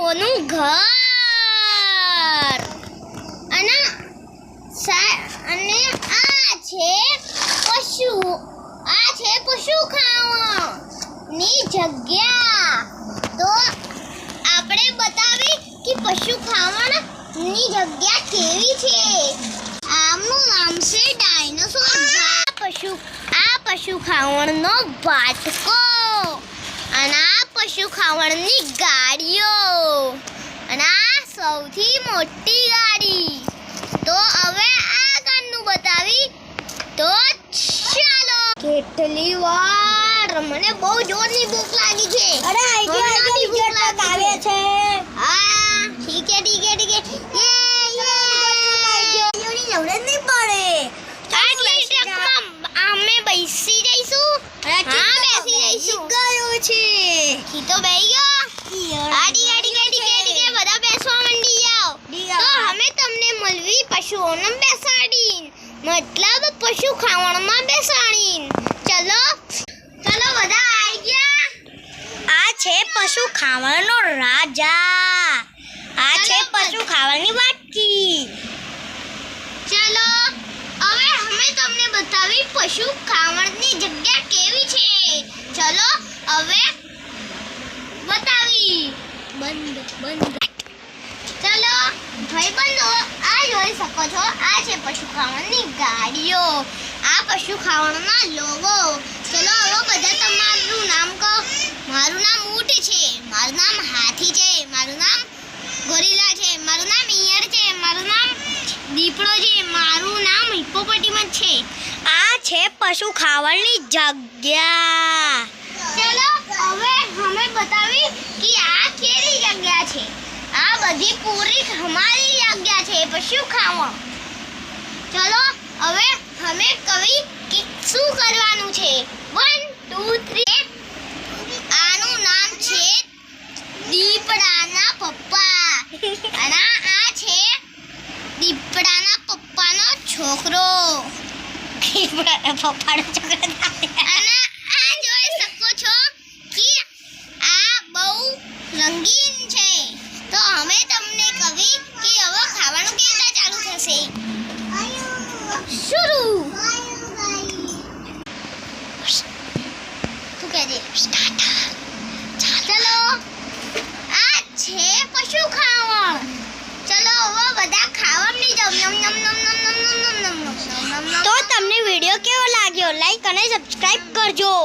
પશુઓનું ઘર અને આ છે પશુ ખાવાની જગ્યા. તો આપણે બતાવી કે પશુ ખાવાની જગ્યા કેવી છે. આમનું નામ છે ડાયનોસોર. આ પશુ ખાવણનો વાટકો અને આ પશુ ખાવણની ગાડીઓ અને આ સૌથી મોટી ગાડી. તો હવે આગળનું બતાવી તો ચાલો. કેટલી વાર મને બહુ જોરની ભૂખ લાગી છે. અરે ભૂખ આવે છે. હા ઠીક હે જરૂરત નહીં પડે. આટલી ટ્રકમાં અમે બેસી જઈશું. હા બેસી જઈશું. ગયો છે કી તો બેહી ગયો. ગાડી બધા બેસવા માંડી જાઓ. તો અમે તમને મળવી પશુઓને બેસાડીને મતલબ પશુ ખાવણમાં બેસાડીને. ચલો બધા આવી ગયા. આ છે પશુ ખાવાનો રાજા. આ છે પશુ ખાવાની વાટકી. ચલો હવે અમે તમને બતાવી પશુ ખાવણની જગ્યા કેવી છે. ચલો હવે બતાવી. બંધ ચલો ભાઈબંધો, આ જોઈ શકો છો. આ છે પશુ ખાવણની ગાડીઓ. આ પશુ ખાવણના લોગો. ચલો હવે બધા તમારું નામ કહો. મારું નામ ઊંટ છે. મારું નામ હાથી છે. મારું નામ ગોરીલા છે. મારું નામ ઈયળ છે. મારું નામ દીપડો છે. મારું નામ હિપ્પોપોટેમસ છે. આ છે પશુ ખાવાની જગ્યા. ચલો હવે અમે બતાવી કે આ કેવી જગ્યા છે. આ બધી પૂરી અમારી જગ્યા છે પશુ ખાવા. ચલો હવે અમે કવી કે શું કરવાનું છે. 1 2 3. આનું નામ છે દીપડાના પપ્પા અને આ છે દીપડાના પપ્પાનો છોકરો. અને આ જોઈ શકો છો કે આ બહુ રંગીન છે. તો અમે તમને કવી કે હવે ખાવાનું કેવી ચાલુ થશે. શરૂ. તું કહે દે સ્ટાર્ટ. ચલો આ છે પશુ ખાવણ. ચલો હવે બધા ખાવાની જાવ. તો તમને વિડીયો કેવો લાગ્યો લાઈક અને સબસ્ક્રાઇબ કરજો.